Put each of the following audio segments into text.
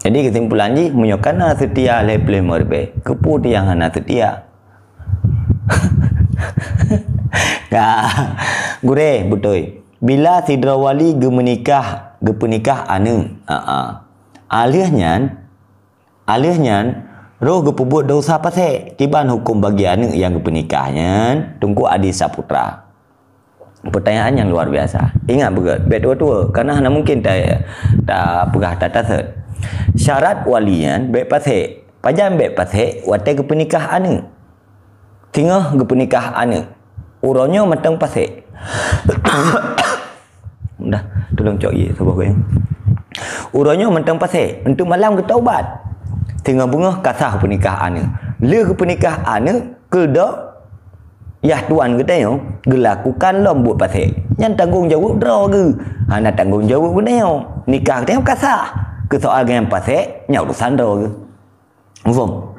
Jadi kesimpulan ji menyokana setia le plemer be kepudian hana setia. Gure betul. Bila sidra wali gemenikah anu. Alihnya roh gepubut dosa pasek tiban hukum bagi anu yang gepenikahnya tunggu adi saputra. Pertanyaan yang luar biasa. Ingat betul, bet tua-tua karena hana mungkin tak pegah tak tasat. Syarat walian bet pasek. Pajan bet pasek watai gepenikah anu. Tingah gepenikah anu. Uronyo matang pasek. Dah, tolong cok ye sebab gue. Uronyo matang pasek untuk malam ke taubat. Tinggal bunga kasah pernikahan. Le ke pernikahan kedak ya tuan kita yo gelakukan lombok pasek. Yang tanggung jawab draw ke. Nak tanggung jawab pun yo. Nikah kita kasah. Ke soal dengan pasek nya urusan draw ke. Faham?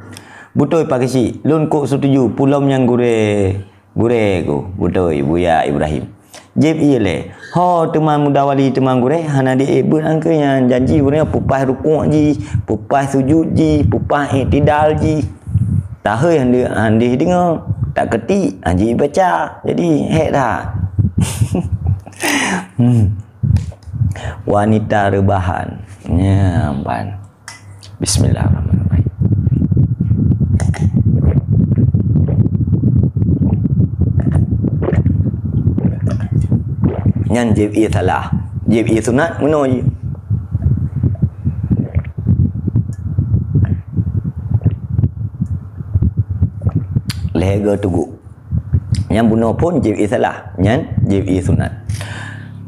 Betul Pak Kecik. Lun kok setuju pulau yang gure ku. Betul Buya Ibrahim. Jeb iele. Ho teman muda wali teman gure hana di ibun angkanya janji gure pupah rukuk ji, pupah sujud ji, pupah i'tidal ji. Tahu yang handi dengar tak ketik haji baca. Jadi hek dah. Wanita rebahan. Ya, amban. Bismillahirrahmanirrahim. Nyan jib'i salah. Jib'i sunat mana je? Lega tugu. Yang bunuh pun jib'i salah. Nyan jib'i sunat.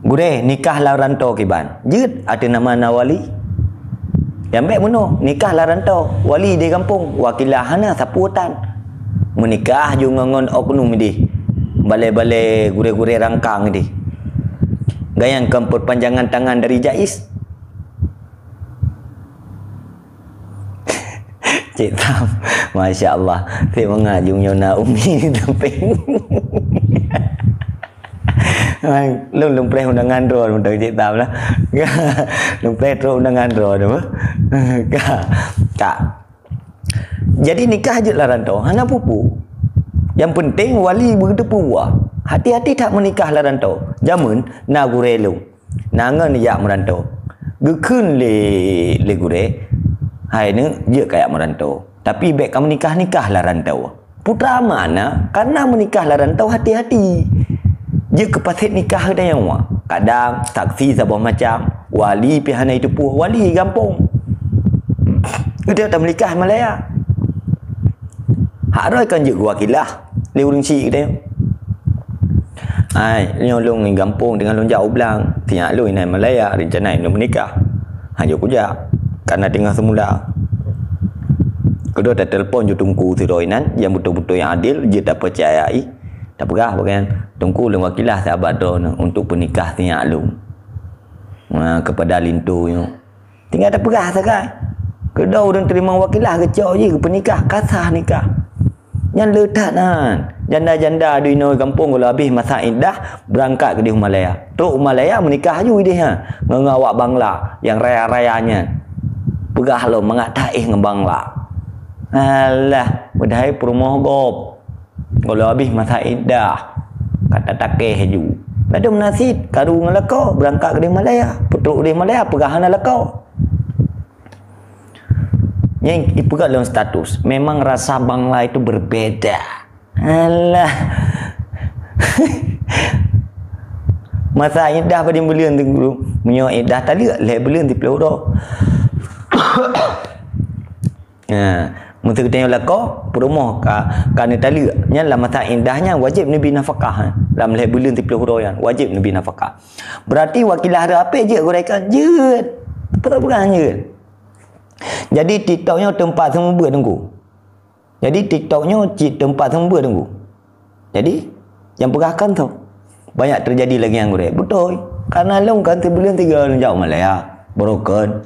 Gure nikah lah rantau kiban. Jid ada nama nawali. Yang baik bunuh nikah lah rantau. Wali di kampung. Wakilahana saputan. Menikah jungangon oknum di. Balai-balai gure-gure rangkang di. Gayangkan perpanjangan tangan dari Jais. Cik Tam, Masya Allah. Saya mengajung Yona Umi sampai. Lung pleh undangan roh untuk Cik Tam lah. Lung pleh terus undangan roh tu. Kak. Jadi nikah je lah rantau. Hana pupu. Yang penting wali berdepu buah. Hati-hati tak menikah lah rantau. Jamun na gurelu. Nangan ya merantau. Gekun le gure. Hai ni je kayak merantau. Tapi baik kamu nikah lah rantau. Putra mana? Karena menikah lah rantau hati-hati. Je kepasit nikah dah yang wa. Kadang saksi sabah macam wali pihana itu puh wali kampung. Dia tak menikah Malaya. Hak roi kan je wakilah. Le urang cik dia. Ai, nyolong ni kampung dengan long jauh belang. Tiak lu inai Malaya rencana nak menikah. Hanya kuja karena tengah semula. Kedua tak telefon je tunggu tiroinan yang betul-betul yang adil je tak percayai. Tak pegah bagian tunggu le wakilah sahabat don untuk penikah tiak lu. Kepada lintu yo. Tinggal tak pegah sakai. Kedua orang terima wakilah kecok je ke penikah kasah nikah. Yang letak nan. Janda-janda di Inoi kampung kalau habis masa indah berangkat ke di Himalaya. Teruk Himalaya menikah ju dia. Ngawak Bangla yang raya-rayanya. Pegah lo mengatai dengan Bangla. Alah, bedai perumah gop. Kalau habis masa indah kata takeh ju. Ada menasib karu ngelakau berangkat ke di Himalaya. Teruk di Himalaya pegahan lekau. Yang ipegat dalam status memang rasa Bangla itu berbeda. Alah. Masa indah pada belian tu guru. Menyo indah tadi le belian di peloro. Mesti kita lah kau perumah kan tali nya lah masa indahnya wajib nabi nafkah. Dalam le belian di peloro yang wajib nabi nafkah. Berarti wakilah ada apa je gorekan je. Apa je. Jadi TikToknya tempat semua tunggu. Jadi TikToknya tempat semua tunggu. Jadi yang pegahkan tu banyak terjadi lagi yang gorek. Betul. Karena long kan sebelum 3 jauh Malaya. Broken.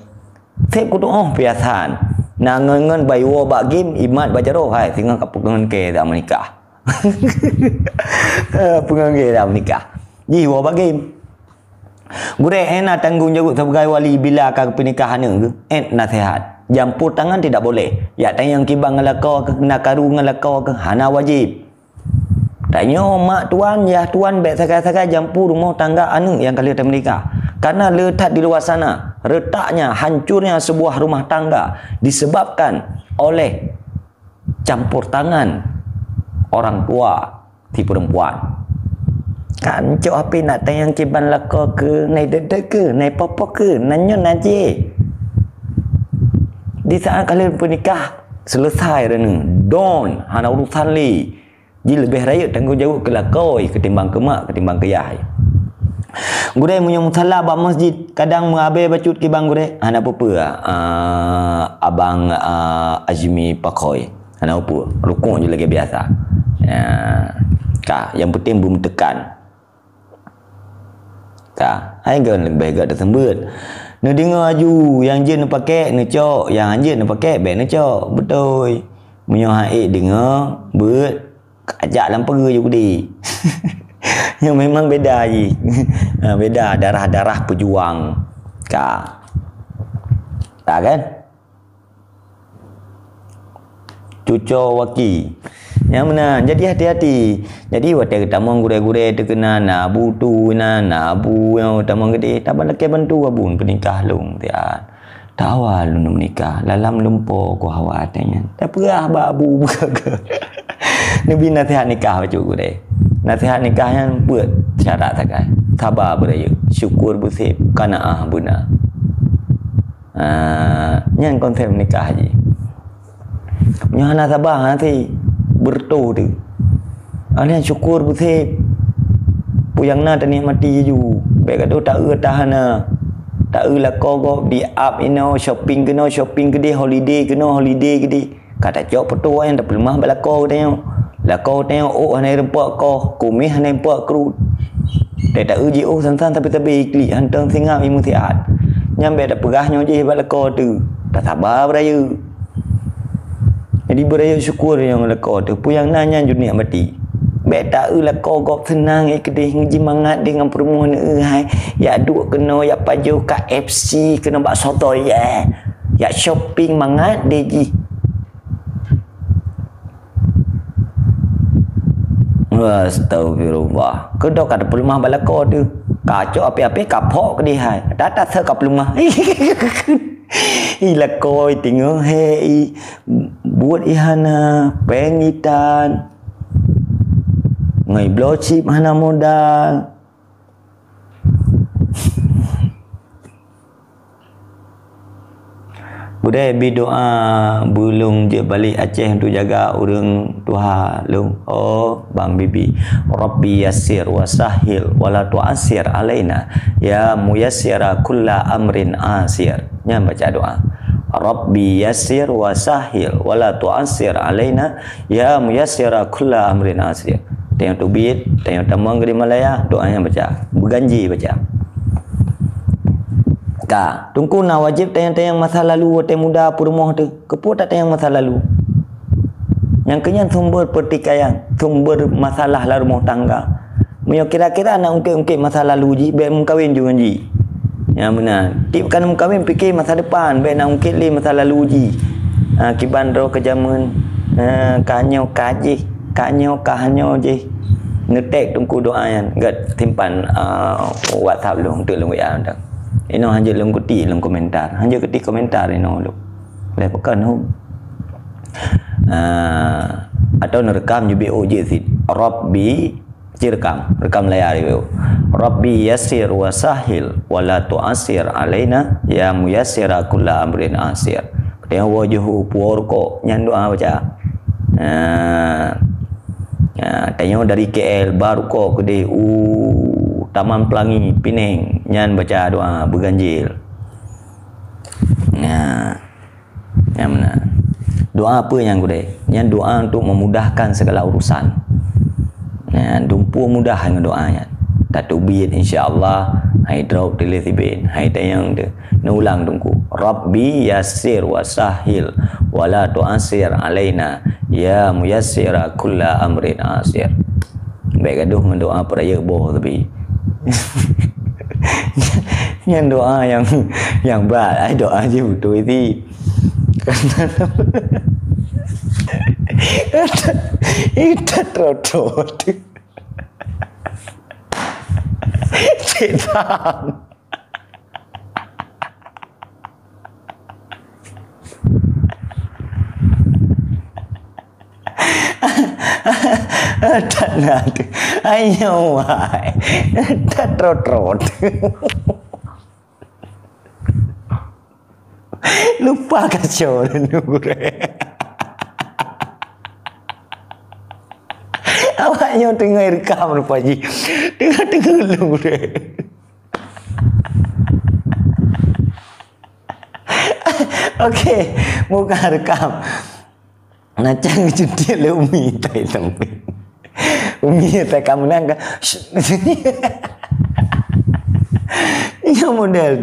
Saya kutu piasan. Nangan bayu bak game imat baca roh hai singa kapungan ke dah menikah. Pengang ke dah menikah. Ji wa bak game. Gure nak tanggungjawab sebagai wali bila akan pernikahan ke? Nasihat. Jampur tangan tidak boleh. Ya tanya yang kibang ngelakau ke, nak karu ngelakau ke, hana wajib. Tanya mak tuan, ya tuan baik sakai-sakai jampur rumah tangga anu yang kali menikah. Karena letak di luar sana, retaknya, hancurnya sebuah rumah tangga disebabkan oleh campur tangan orang tua si perempuan. Kan cok apa nak tanya kiban lako ke, naik dedek ke, naik papa ke, nanya naje. Di saat kalian pernikah selesai rena, don hana urusan li. Ji lebih raya tanggungjawab ke lakoi ketimbang ke mak ketimbang ke yai. Gure punya musalla ba masjid kadang mengabe bacut ki bang gure ana apa abang Azmi Pakoi ana apa rukuk je lagi biasa ya ka yang penting belum tekan ka ai gan lebih gak tersembut ne dengar aju yang je ne pakai ne cok yang je ne pakai be ne cok betul munyo haik dengar bet ajak lampau je gudi. Yang memang beda je. Beda darah-darah pejuang. Tak kan? Cucuk waki. Yang mana? Jadi hati-hati. Jadi waktu ketamang gure-gure terkena nabu tu nabu yang ketamang gede. Tak banyak bantu abun pernikah long tian. Tawal lu menikah dalam lumpur ku hawatnya. Tak perah babu ke. Nabi nasihat nikah baju gure. Nasihat nikah yang buat syarat sakai. Sabar beraya, syukur bersih, qanaah benar. Yang konsep nikah je. Punya anak sabar nanti bertu tu. Alian syukur bersih. Puyang na tak nikmati je. Baik kata tak tahan tak lah kau di up shopping ke dia holiday ke dia. Kata jawab petua yang tak lemah balakau tengok. Lakau tengok hanai rempak kau, kumis hanai rempak kerut. Dia tak uji santan tapi ikli hantang singap imu sihat. Nyampe dak perahnya je balakau tu. Tak sabar beraya. Jadi beraya syukur yang lakau tu. Puyang nanya dunia mati. Baik tak lakau kau senang kedih ngaji mangat dengan perempuan hai. Ya duk kena ya paju KFC kena bak soto ya. Ya shopping mangat dia ji. Astagfirullah. Kedok ada pelumah balako tu. Kacau api-api kapok ke dia hai. Data se kap pelumah. Ilako tinggal hei buat ihana pengitan. Ngai blowchip hana modal. Budaya berdoa bulung je balik Aceh untuk jaga orang Tuhan long. Oh bang bibi, Rabbi yassir wa sahil wala tu'assir alaina ya muyassira kulla amrin asir. Nya baca doa. Rabbi yassir wa sahil wala tu'assir alaina ya muyassira kulla amrin asir. Tengok tubit, tengok tamang di Malaya, doanya baca. Berganji baca. Ka, tungku nak wajib tayang-tayang masa lalu waktu muda perumah tu. Kepo tak tayang masa lalu. Yang kenyang sumber pertikaian, sumber masalah lah rumah tangga. Punya kira-kira nak ungkit-ungkit masa lalu ji, baik mengkawin juga ji. Yang benar. Tipkan mengkawin fikir masa depan, baik nak ungkit li masa lalu ji. Kibandro kejaman, kanyo kaji, kanyo kahanyo ji. Ngetek tungku doa yang gak timpan WhatsApp lu untuk lu ya anda. Ini hanya dalam kuti, dalam komentar. Hanya ketik komentar ini lu. Lepakan hum. Atau nerekam juga OJ sih. Rabbi rekam layar itu. Rabbi yassir wa sahil wa la tu'assir alaina ya muyassira kulla amrin asir. Dia wajuhu puor kok nyan doa baca. Tanya dari KL baru kok ke dia Taman Pelangi Penang nyan baca doa berganjil. Yang mana? Doa apa yang gede? Yang doa untuk memudahkan segala urusan. Dumpu mudah dengan doanya. Tatubit insya-Allah hai drop telesibin hai tayang de. Ulang tungku. Rabbi yassir wa sahil wa la tu'assir alaina ya muyassira kulla amrin asir. Baik gaduh dengan doa peraya boh tapi Yang doa yang baik, doa je betul itu. Itu trotot. Setan. Tak nak. Ayo wai. Tak trot. Lupa kacau dulu. Awak yang tengah rekam lupa ji. Tengah lu deh. Okey, muka rekam. Nacang cuti le umi tai sampai. Umi tak kamu nangka. Yang model